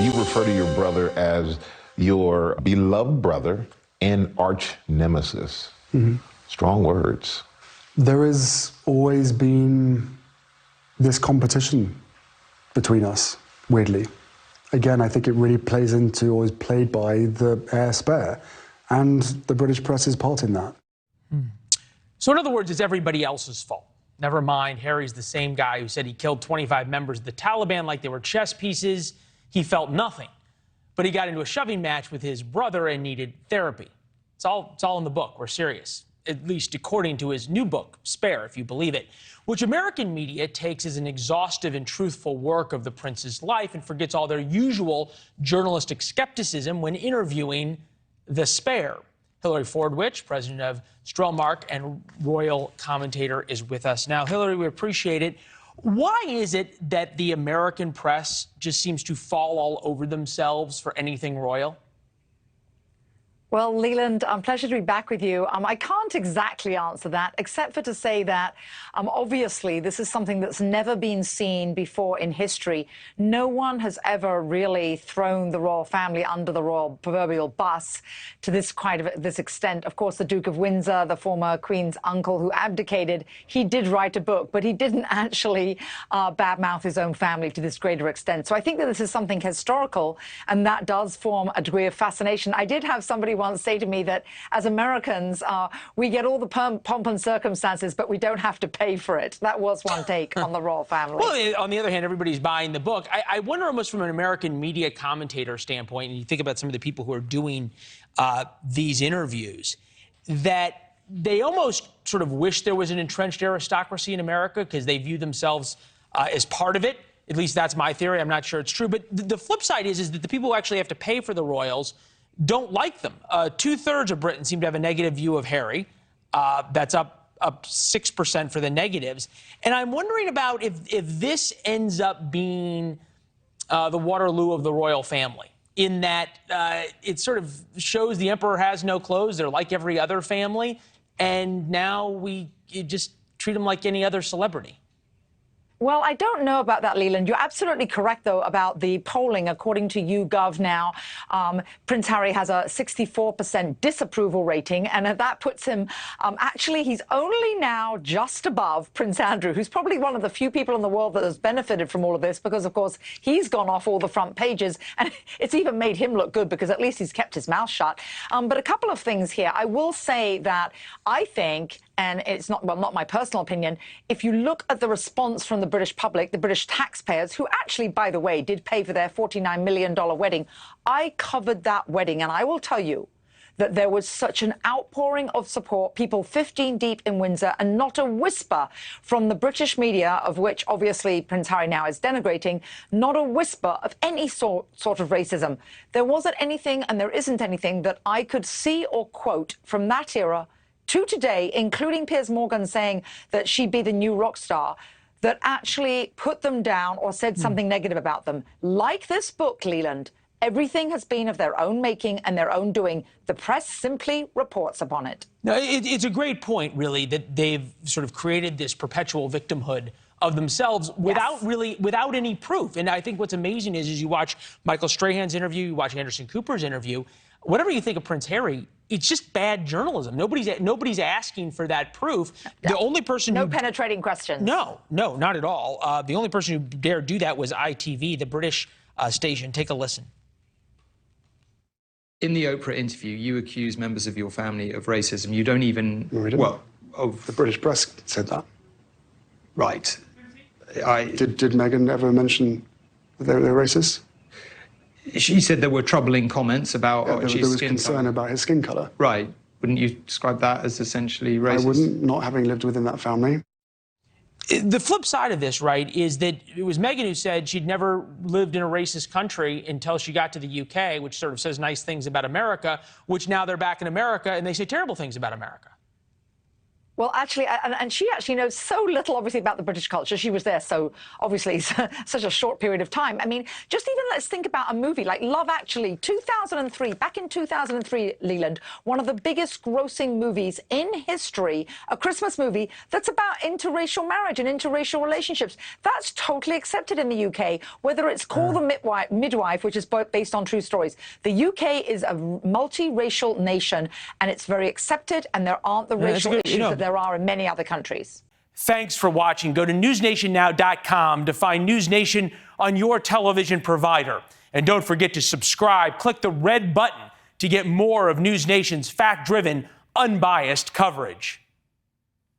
You refer to your brother as your beloved brother and arch nemesis. Strong words. There has always been this competition between us, weirdly. Again, I think it really plays into, or is played by, the heir spare, and the British press's part in that. So in other words, it's everybody else's fault. Never mind, Harry's the same guy who said he killed 25 members of the Taliban like they were chess pieces. He felt nothing. But he got into a shoving match with his brother and needed therapy. It's all in the book. We're serious. At least according to his new book, Spare, if you believe it, which American media takes as an exhaustive and truthful work of the prince's life and forgets all their usual journalistic skepticism when interviewing the Spare. Hilary Fordwich, president of Strellmark and royal commentator, is with us now. Hilary, we appreciate it. Why is it that the American press just seems to fall all over themselves for anything royal? Well, Leland, pleasure to be back with you. I can't exactly answer that, except for to say that, obviously, this is something that's never been seen before in history. No one has ever really thrown the royal family under the royal proverbial bus to this this extent. Of course, the Duke of Windsor, the former Queen's uncle who abdicated, he did write a book, but he didn't actually badmouth his own family to this greater extent. So I think that this is something historical, and that does form a degree of fascination. I did have somebody once say to me that as Americans, we get all the pomp and circumstances, but we don't have to pay for it. That was one take on the royal family. Well, on the other hand, everybody's buying the book. I wonder almost from an American media commentator standpoint, and you think about some of the people who are doing these interviews, that they almost sort of wish there was an entrenched aristocracy in America because they view themselves as part of it. At least that's my theory. I'm not sure it's true. But the flip side is that the people who actually have to pay for the royals don't like them. 2/3 of Britain seem to have a negative view of Harry. That's up 6% for the negatives. And I'm wondering about if this ends up being the Waterloo of the royal family, in that it sort of shows the emperor has no clothes. They're like every other family. And now we just treat them like any other celebrity. Well, I don't know about that, Leland. You're absolutely correct, though, about the polling. According to YouGov now, Prince Harry has a 64% disapproval rating, and that puts him, actually, he's only now just above Prince Andrew, who's probably one of the few people in the world that has benefited from all of this, because, of course, he's gone off all the front pages, and it's even made him look good, because at least he's kept his mouth shut. But a couple of things here. I will say that I think, and it's not my personal opinion, if you look at the response from the British public, the British taxpayers, who actually, by the way, did pay for their $49 million wedding, I covered that wedding, and I will tell you that there was such an outpouring of support, people 15 deep in Windsor, and not a whisper from the British media, of which obviously Prince Harry now is denigrating, not a whisper of any sort of racism. There wasn't anything, and there isn't anything, that I could see or quote from that era to today, including Piers Morgan saying that she'd be the new rock star, that actually put them down or said something negative about them. Like this book, Leland, everything has been of their own making and their own doing. The press simply reports upon it. No, it's a great point, really, that they've sort of created this perpetual victimhood of themselves without any proof. And I think what's amazing is you watch Michael Strahan's interview, you watch Anderson Cooper's interview, whatever you think of Prince Harry, it's just bad journalism. Nobody's asking for that proof. The only person no penetrating questions. No, not at all. The only person who dared do that was ITV, the British station. Take a listen. In the Oprah interview, you accuse members of your family of racism. You don't even... No, we didn't. Well, of... The British press said that. Right. Did Meghan ever mention that they're racist? She said there were troubling comments about there was concern about his skin colour. Right. Wouldn't you describe that as essentially racist? I wouldn't, not having lived within that family. The flip side of this, right, is that it was Meghan who said she'd never lived in a racist country until she got to the UK, which sort of says nice things about America, which now they're back in America and they say terrible things about America. Well, actually, and she actually knows so little, obviously, about the British culture. She was there so, obviously, such a short period of time. I mean, just even let's think about a movie like Love Actually, 2003. Back in 2003, Leland, one of the biggest grossing movies in history, a Christmas movie that's about interracial marriage and interracial relationships. That's totally accepted in the UK, whether it's Call the Midwife, which is based on true stories. The UK is a multiracial nation, and it's very accepted, and there aren't the racial issues that there are in many other countries. Thanks for watching. Go to newsnationnow.com to find News Nation on your television provider. And don't forget to subscribe. Click the red button to get more of News Nation's fact-driven, unbiased coverage.